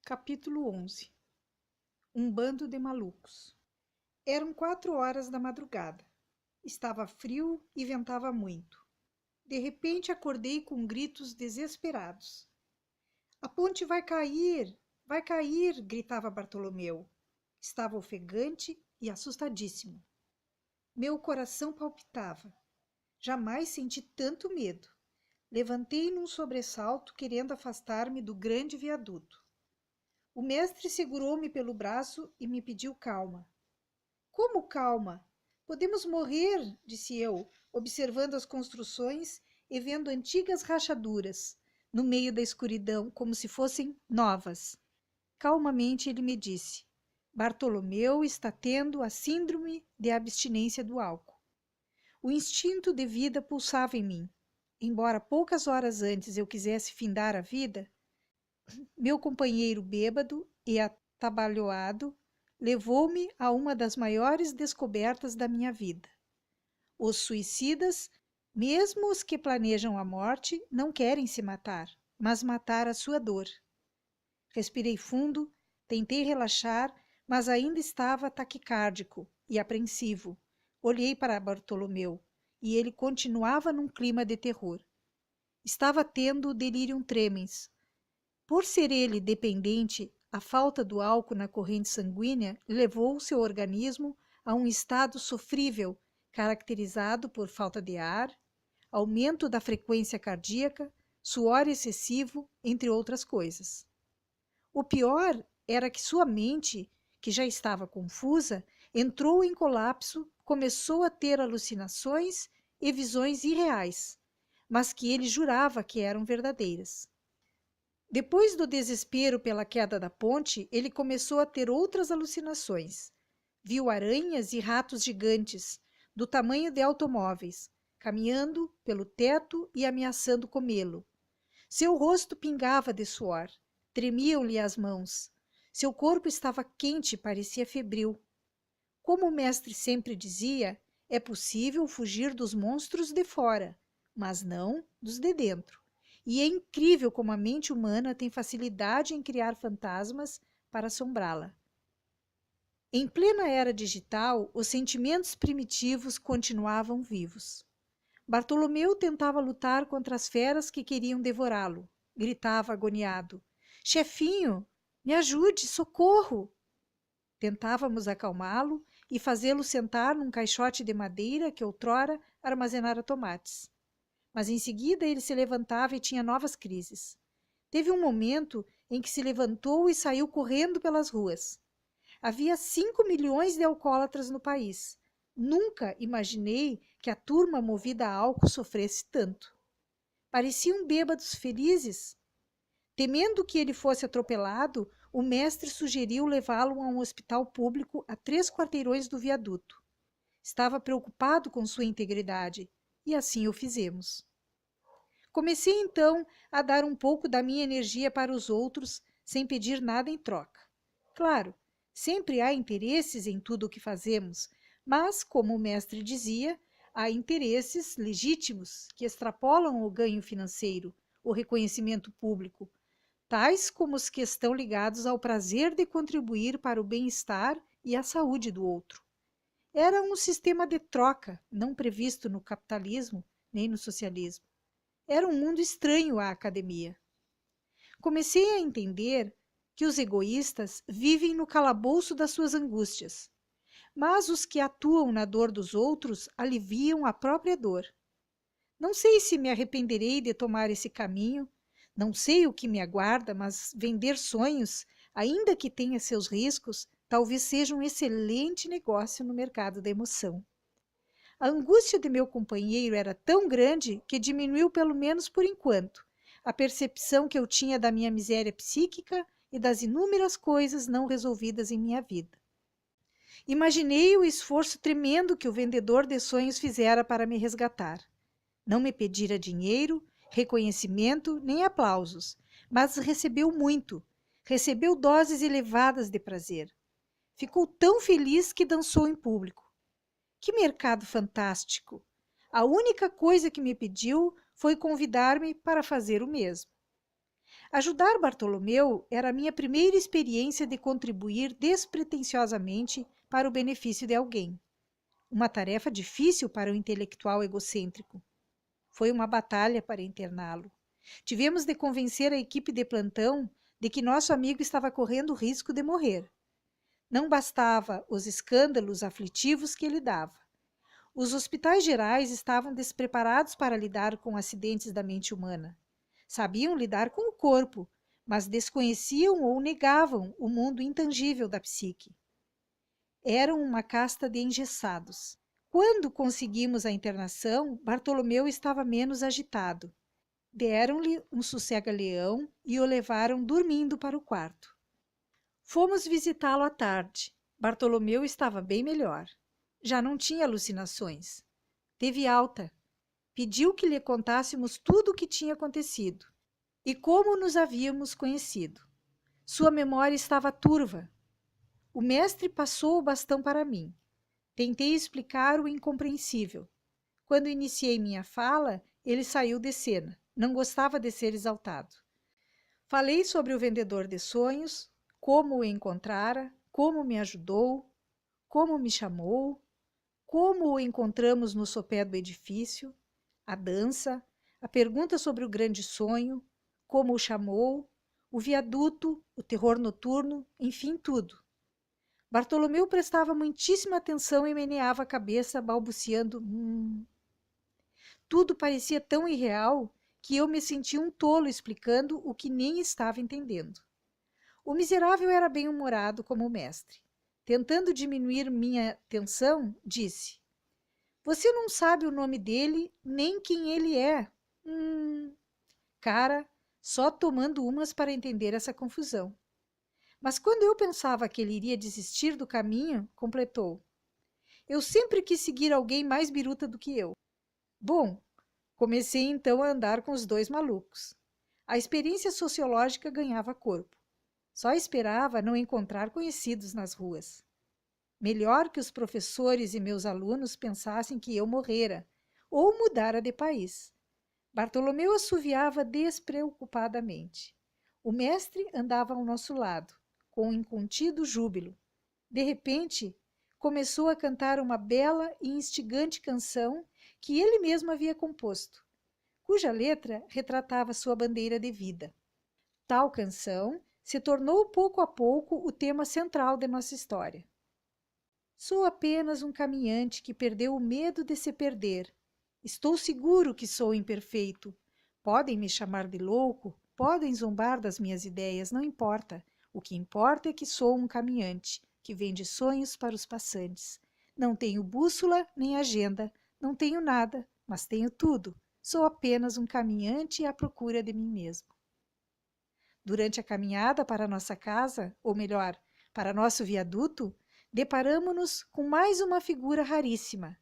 Capítulo 11. Um bando de malucos. Eram 4 horas da madrugada. Estava frio e ventava muito. De repente acordei com gritos desesperados. A ponte vai cair, gritava Bartolomeu. Estava ofegante e assustadíssimo. Meu coração palpitava. Jamais senti tanto medo. Levantei num sobressalto, querendo afastar-me do grande viaduto. O mestre segurou-me pelo braço e me pediu calma. Como calma? Podemos morrer, disse eu, observando as construções e vendo antigas rachaduras no meio da escuridão, como se fossem novas. Calmamente ele me disse: Bartolomeu está tendo a síndrome de abstinência do álcool. O instinto de vida pulsava em mim. Embora poucas horas antes eu quisesse findar a vida, meu companheiro bêbado e atabalhoado levou-me a uma das maiores descobertas da minha vida. Os suicidas, mesmo os que planejam a morte, não querem se matar, mas matar a sua dor. Respirei fundo, tentei relaxar, mas ainda estava taquicárdico e apreensivo. Olhei para Bartolomeu e ele continuava num clima de terror. Estava tendo delirium tremens. Por ser ele dependente, a falta do álcool na corrente sanguínea levou seu organismo a um estado sofrível, caracterizado por falta de ar, aumento da frequência cardíaca, suor excessivo, entre outras coisas. O pior era que sua mente, que já estava confusa, entrou em colapso, começou a ter alucinações e visões irreais, mas que ele jurava que eram verdadeiras. Depois do desespero pela queda da ponte, ele começou a ter outras alucinações. Viu aranhas e ratos gigantes, do tamanho de automóveis, caminhando pelo teto e ameaçando comê-lo. Seu rosto pingava de suor, tremiam-lhe as mãos. Seu corpo estava quente e parecia febril. Como o mestre sempre dizia, é possível fugir dos monstros de fora, mas não dos de dentro. E é incrível como a mente humana tem facilidade em criar fantasmas para assombrá-la. Em plena era digital, os sentimentos primitivos continuavam vivos. Bartolomeu tentava lutar contra as feras que queriam devorá-lo. Gritava agoniado: Chefinho, me ajude, socorro! Tentávamos acalmá-lo e fazê-lo sentar num caixote de madeira que outrora armazenara tomates. Mas em seguida ele se levantava e tinha novas crises. Teve um momento em que se levantou e saiu correndo pelas ruas. Havia 5 milhões de alcoólatras no país. Nunca imaginei que a turma movida a álcool sofresse tanto. Pareciam bêbados felizes. Temendo que ele fosse atropelado, o mestre sugeriu levá-lo a um hospital público a 3 quarteirões do viaduto. Estava preocupado com sua integridade, e assim o fizemos. Comecei então a dar um pouco da minha energia para os outros, sem pedir nada em troca. Claro, sempre há interesses em tudo o que fazemos, mas, como o mestre dizia, há interesses legítimos que extrapolam o ganho financeiro, o reconhecimento público, tais como os que estão ligados ao prazer de contribuir para o bem-estar e a saúde do outro. Era um sistema de troca, não previsto no capitalismo nem no socialismo. Era um mundo estranho à academia. Comecei a entender que os egoístas vivem no calabouço das suas angústias, mas os que atuam na dor dos outros aliviam a própria dor. Não sei se me arrependerei de tomar esse caminho, não sei o que me aguarda, mas vender sonhos, ainda que tenha seus riscos, talvez seja um excelente negócio no mercado da emoção. A angústia de meu companheiro era tão grande que diminuiu, pelo menos por enquanto, a percepção que eu tinha da minha miséria psíquica e das inúmeras coisas não resolvidas em minha vida. Imaginei o esforço tremendo que o vendedor de sonhos fizera para me resgatar. Não me pedira dinheiro, reconhecimento nem aplausos, mas recebeu muito, recebeu doses elevadas de prazer. Ficou tão feliz que dançou em público. Que mercado fantástico! A única coisa que me pediu foi convidar-me para fazer o mesmo. Ajudar Bartolomeu era a minha primeira experiência de contribuir despretensiosamente para o benefício de alguém. Uma tarefa difícil para o intelectual egocêntrico. Foi uma batalha para interná-lo. Tivemos de convencer a equipe de plantão de que nosso amigo estava correndo o risco de morrer. Não bastava os escândalos aflitivos que ele dava. Os hospitais gerais estavam despreparados para lidar com acidentes da mente humana. Sabiam lidar com o corpo, mas desconheciam ou negavam o mundo intangível da psique. Eram uma casta de engessados. Quando conseguimos a internação, Bartolomeu estava menos agitado. Deram-lhe um sossega-leão e o levaram dormindo para o quarto. Fomos visitá-lo à tarde. Bartolomeu estava bem melhor. Já não tinha alucinações. Teve alta. Pediu que lhe contássemos tudo o que tinha acontecido e como nos havíamos conhecido. Sua memória estava turva. O mestre passou o bastão para mim. Tentei explicar o incompreensível. Quando iniciei minha fala, ele saiu de cena. Não gostava de ser exaltado. Falei sobre o vendedor de sonhos, como o encontrara, como me ajudou, como me chamou, como o encontramos no sopé do edifício, a dança, a pergunta sobre o grande sonho, como o chamou, o viaduto, o terror noturno, enfim, tudo. Bartolomeu prestava muitíssima atenção e meneava a cabeça, balbuciando Tudo parecia tão irreal que eu me senti um tolo explicando o que nem estava entendendo. O miserável era bem-humorado como o mestre. Tentando diminuir minha tensão, disse: Você não sabe o nome dele, nem quem ele é. Cara, só tomando umas para entender essa confusão. Mas quando eu pensava que ele iria desistir do caminho, completou: Eu sempre quis seguir alguém mais biruta do que eu. Bom, comecei então a andar com os dois malucos. A experiência sociológica ganhava corpo. Só esperava não encontrar conhecidos nas ruas. Melhor que os professores e meus alunos pensassem que eu morrera ou mudara de país. Bartolomeu assoviava despreocupadamente. O mestre andava ao nosso lado, com um incontido júbilo. De repente, começou a cantar uma bela e instigante canção que ele mesmo havia composto, cuja letra retratava sua bandeira de vida. Tal canção se tornou pouco a pouco o tema central de nossa história. Sou apenas um caminhante que perdeu o medo de se perder. Estou seguro que sou imperfeito. Podem me chamar de louco, podem zombar das minhas ideias, não importa. O que importa é que sou um caminhante, que vende sonhos para os passantes. Não tenho bússola nem agenda, não tenho nada, mas tenho tudo. Sou apenas um caminhante à procura de mim mesmo. Durante a caminhada para nossa casa, ou melhor, para nosso viaduto, deparamo-nos com mais uma figura raríssima.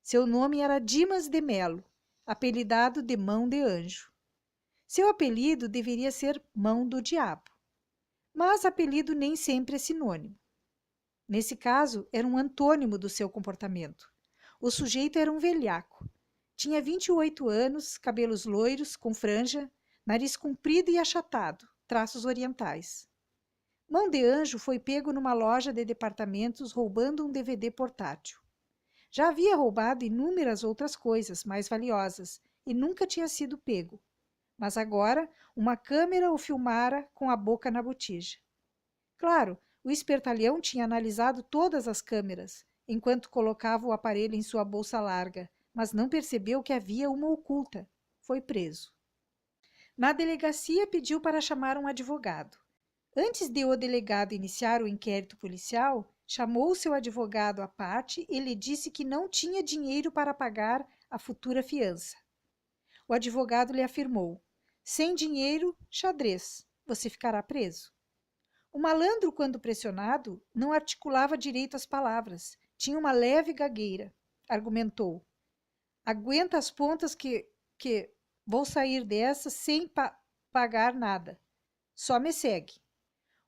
Seu nome era Dimas de Melo, apelidado de Mão de Anjo. Seu apelido deveria ser Mão do Diabo, mas apelido nem sempre é sinônimo. Nesse caso, era um antônimo do seu comportamento. O sujeito era um velhaco. Tinha 28 anos, cabelos loiros, com franja, nariz comprido e achatado, traços orientais. Mão de Anjo foi pego numa loja de departamentos roubando um DVD portátil. Já havia roubado inúmeras outras coisas mais valiosas e nunca tinha sido pego. Mas agora uma câmera o filmara com a boca na botija. Claro, o espertalhão tinha analisado todas as câmeras, enquanto colocava o aparelho em sua bolsa larga, mas não percebeu que havia uma oculta. Foi preso. Na delegacia pediu para chamar um advogado. Antes de o delegado iniciar o inquérito policial, chamou seu advogado à parte e lhe disse que não tinha dinheiro para pagar a futura fiança. O advogado lhe afirmou: sem dinheiro, xadrez, você ficará preso. O malandro, quando pressionado, não articulava direito as palavras, tinha uma leve gagueira. Argumentou: aguenta as pontas que vou sair dessa sem pagar nada. Só me segue.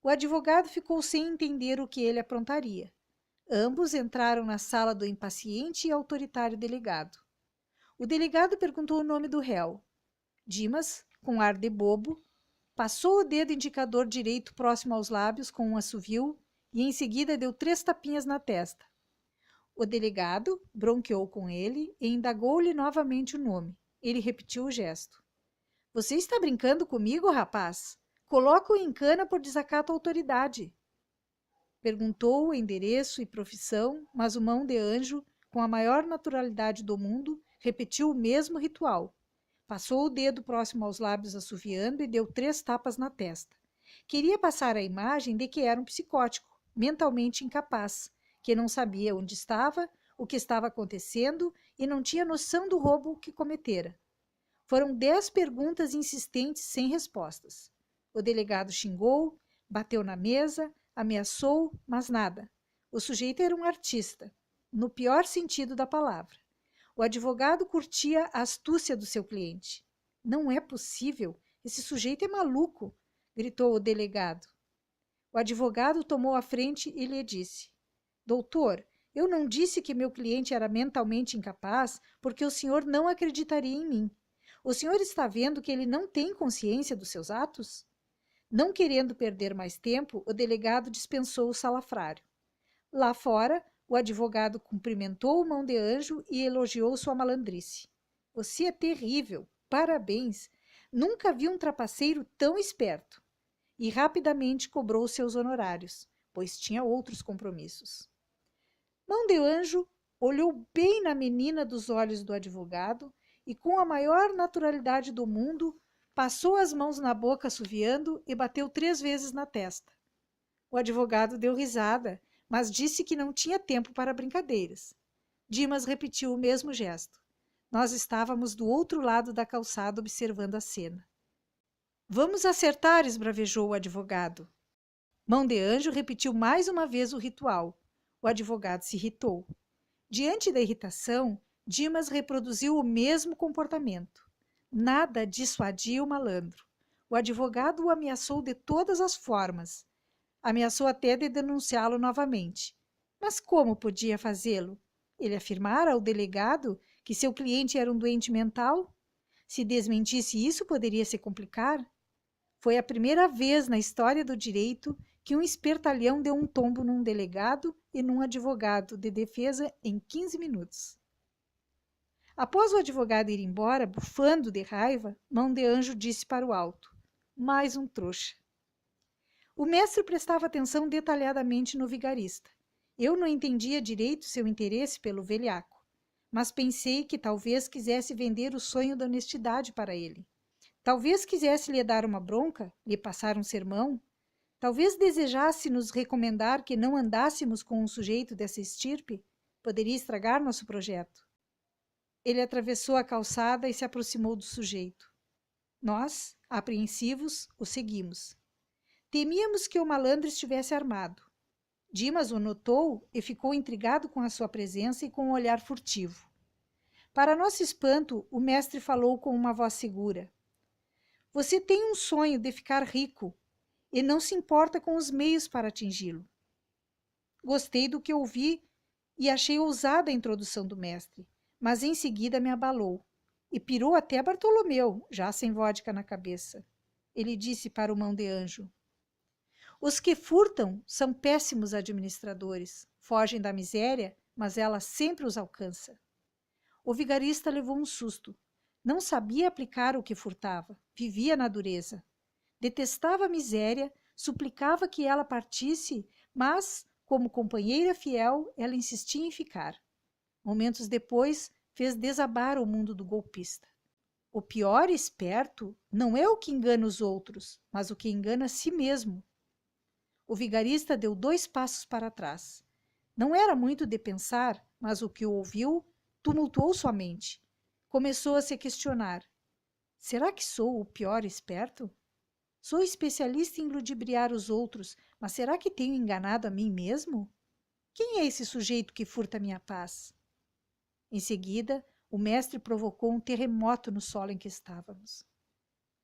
O advogado ficou sem entender o que ele aprontaria. Ambos entraram na sala do impaciente e autoritário delegado. O delegado perguntou o nome do réu. Dimas, com ar de bobo, Passou o dedo indicador direito próximo aos lábios com um assovio e em seguida deu 3 tapinhas na testa. O delegado bronqueou com ele e indagou-lhe novamente o nome. Ele repetiu o gesto. Você está brincando comigo, rapaz? Coloca-o em cana por desacato à autoridade. Perguntou o endereço e profissão, mas o mão de anjo, com a maior naturalidade do mundo, repetiu o mesmo ritual. Passou o dedo próximo aos lábios assoviando e deu 3 tapas na testa. Queria passar a imagem de que era um psicótico, mentalmente incapaz, que não sabia onde estava, o que estava acontecendo e não tinha noção do roubo que cometera. Foram 10 perguntas insistentes sem respostas. O delegado xingou, bateu na mesa, ameaçou, mas nada. O sujeito era um artista, no pior sentido da palavra. O advogado curtia a astúcia do seu cliente. Não é possível, esse sujeito é maluco, gritou o delegado. O advogado tomou a frente e lhe disse: Doutor, eu não disse que meu cliente era mentalmente incapaz porque o senhor não acreditaria em mim. O senhor está vendo que ele não tem consciência dos seus atos? Não querendo perder mais tempo, o delegado dispensou o salafrário. Lá fora, o advogado cumprimentou o mão de anjo e elogiou sua malandrice. Você é terrível, parabéns. Nunca vi um trapaceiro tão esperto. E rapidamente cobrou seus honorários, pois tinha outros compromissos. Mão de anjo olhou bem na menina dos olhos do advogado e, com a maior naturalidade do mundo, passou as mãos na boca assoviando e bateu 3 vezes na testa. O advogado deu risada, mas disse que não tinha tempo para brincadeiras. Dimas repetiu o mesmo gesto. Nós estávamos do outro lado da calçada observando a cena. Vamos acertar, esbravejou o advogado. Mão de anjo repetiu mais uma vez o ritual. O advogado se irritou. Diante da irritação, Dimas reproduziu o mesmo comportamento. Nada dissuadia o malandro. O advogado o ameaçou de todas as formas. Ameaçou até de denunciá-lo novamente. Mas como podia fazê-lo? Ele afirmara ao delegado que seu cliente era um doente mental? Se desmentisse isso, poderia se complicar? Foi a primeira vez na história do direito que um espertalhão deu um tombo num delegado e num advogado de defesa em 15 minutos. Após o advogado ir embora, bufando de raiva, Mão de Anjo disse para o alto: mais um trouxa. O mestre prestava atenção detalhadamente no vigarista. Eu não entendia direito seu interesse pelo velhaco, mas pensei que talvez quisesse vender o sonho da honestidade para ele. Talvez quisesse lhe dar uma bronca, lhe passar um sermão. Talvez desejasse nos recomendar que não andássemos com um sujeito dessa estirpe. Poderia estragar nosso projeto. Ele atravessou a calçada e se aproximou do sujeito. Nós, apreensivos, o seguimos. Temíamos que o malandro estivesse armado. Dimas o notou e ficou intrigado com a sua presença e com um olhar furtivo. Para nosso espanto, o mestre falou com uma voz segura. Você tem um sonho de ficar rico e não se importa com os meios para atingi-lo. Gostei do que ouvi e achei ousada a introdução do mestre, mas em seguida me abalou. E pirou até Bartolomeu, já sem vodka na cabeça. Ele disse para o Mão de Anjo: os que furtam são péssimos administradores, fogem da miséria, mas ela sempre os alcança. O vigarista levou um susto. Não sabia aplicar o que furtava, vivia na dureza. Detestava a miséria, suplicava que ela partisse, mas, como companheira fiel, ela insistia em ficar. Momentos depois, fez desabar o mundo do golpista. O pior esperto não é o que engana os outros, mas o que engana a si mesmo. O vigarista deu 2 passos para trás. Não era muito de pensar, mas o que o ouviu tumultuou sua mente. Começou a se questionar. Será que sou o pior esperto? Sou especialista em ludibriar os outros, mas será que tenho enganado a mim mesmo? Quem é esse sujeito que furta minha paz? Em seguida, o mestre provocou um terremoto no solo em que estávamos.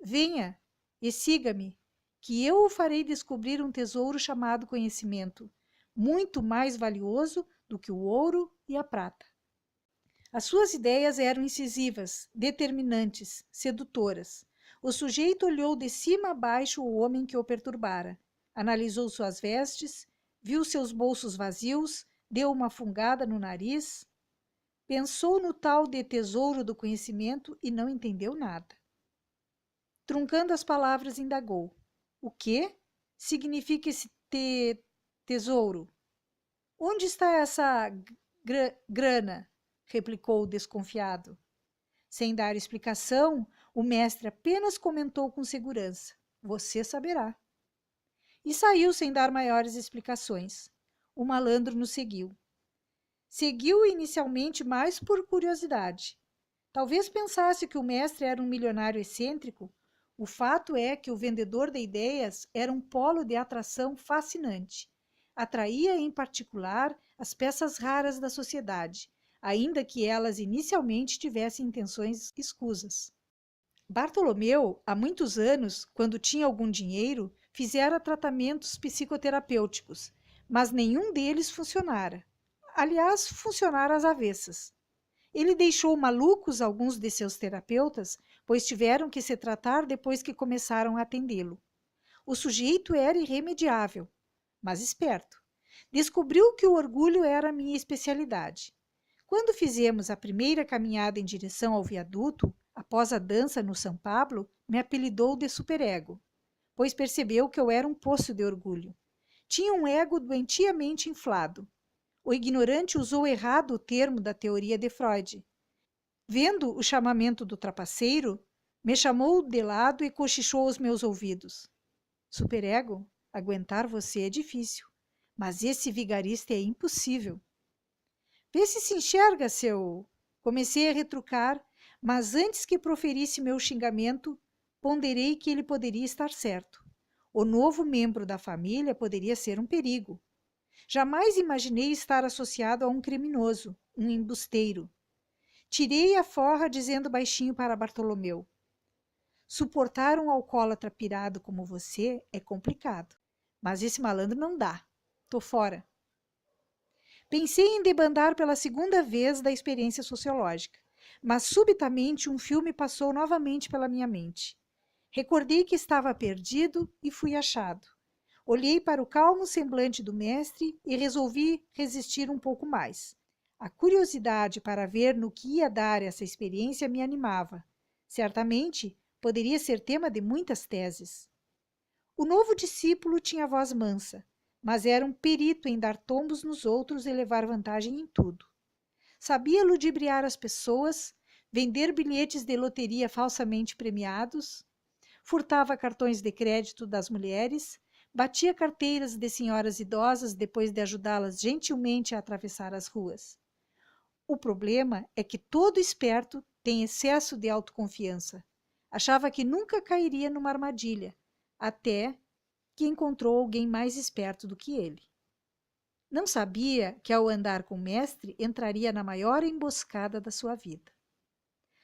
Venha e siga-me, que eu o farei descobrir um tesouro chamado conhecimento, muito mais valioso do que o ouro e a prata. As suas ideias eram incisivas, determinantes, sedutoras. O sujeito olhou de cima a baixo o homem que o perturbara, analisou suas vestes, viu seus bolsos vazios, deu uma fungada no nariz, pensou no tal de tesouro do conhecimento e não entendeu nada. Truncando as palavras, indagou. O que significa esse tesouro? Onde está essa grana? Replicou o desconfiado. Sem dar explicação, o mestre apenas comentou com segurança. Você saberá. E saiu sem dar maiores explicações. O malandro nos seguiu. Seguiu inicialmente mais por curiosidade. Talvez pensasse que o mestre era um milionário excêntrico. O fato é que o vendedor de ideias era um polo de atração fascinante. Atraía, em particular, as peças raras da sociedade, ainda que elas inicialmente tivessem intenções escusas. Bartolomeu, há muitos anos, quando tinha algum dinheiro, fizera tratamentos psicoterapêuticos, mas nenhum deles funcionara. Aliás, funcionara às avessas. Ele deixou malucos alguns de seus terapeutas, pois tiveram que se tratar depois que começaram a atendê-lo. O sujeito era irremediável, mas esperto. Descobriu que o orgulho era a minha especialidade. Quando fizemos a primeira caminhada em direção ao viaduto, após a dança no São Pablo, me apelidou de superego, pois percebeu que eu era um poço de orgulho. Tinha um ego doentiamente inflado. O ignorante usou errado o termo da teoria de Freud. Vendo o chamamento do trapaceiro, me chamou de lado e cochichou aos meus ouvidos. Superego, aguentar você é difícil, mas esse vigarista é impossível. Vê se enxerga, seu... Comecei a retrucar, mas antes que proferisse meu xingamento, ponderei que ele poderia estar certo. O novo membro da família poderia ser um perigo. Jamais imaginei estar associado a um criminoso, um embusteiro. Tirei a forra dizendo baixinho para Bartolomeu. Suportar um alcoólatra pirado como você é complicado, mas esse malandro não dá. Tô fora. Pensei em debandar pela segunda vez da experiência sociológica, mas subitamente um filme passou novamente pela minha mente. Recordei que estava perdido e fui achado. Olhei para o calmo semblante do mestre e resolvi resistir um pouco mais. A curiosidade para ver no que ia dar essa experiência me animava. Certamente, poderia ser tema de muitas teses. O novo discípulo tinha voz mansa, mas era um perito em dar tombos nos outros e levar vantagem em tudo. Sabia ludibriar as pessoas, vender bilhetes de loteria falsamente premiados, furtava cartões de crédito das mulheres, batia carteiras de senhoras idosas depois de ajudá-las gentilmente a atravessar as ruas. O problema é que todo esperto tem excesso de autoconfiança. Achava que nunca cairia numa armadilha, até que encontrou alguém mais esperto do que ele. Não sabia que, ao andar com o mestre, entraria na maior emboscada da sua vida.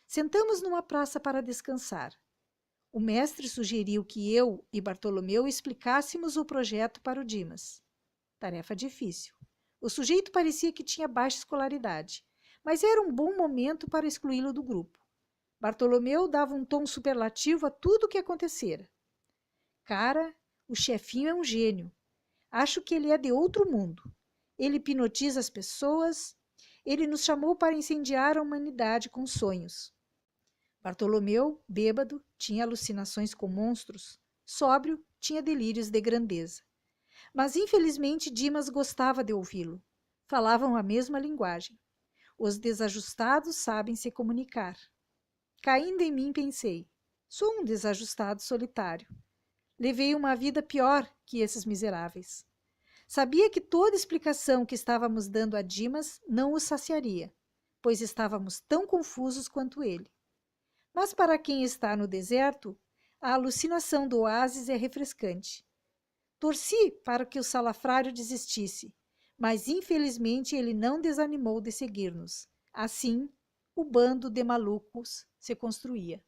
Sentamos numa praça para descansar. O mestre sugeriu que eu e Bartolomeu explicássemos o projeto para o Dimas. Tarefa difícil. O sujeito parecia que tinha baixa escolaridade, mas era um bom momento para excluí-lo do grupo. Bartolomeu dava um tom superlativo a tudo o que acontecera. Cara, o chefinho é um gênio. Acho que ele é de outro mundo. Ele hipnotiza as pessoas. Ele nos chamou para incendiar a humanidade com sonhos. Bartolomeu, bêbado, tinha alucinações com monstros. Sóbrio, tinha delírios de grandeza. Mas, infelizmente, Dimas gostava de ouvi-lo. Falavam a mesma linguagem. Os desajustados sabem se comunicar. Caindo em mim, pensei. Sou um desajustado solitário. Levei uma vida pior que esses miseráveis. Sabia que toda explicação que estávamos dando a Dimas não o saciaria, pois estávamos tão confusos quanto ele. Mas para quem está no deserto, a alucinação do oásis é refrescante. Torci para que o salafrário desistisse, mas infelizmente ele não desanimou de seguir-nos. Assim, o bando de malucos se construía.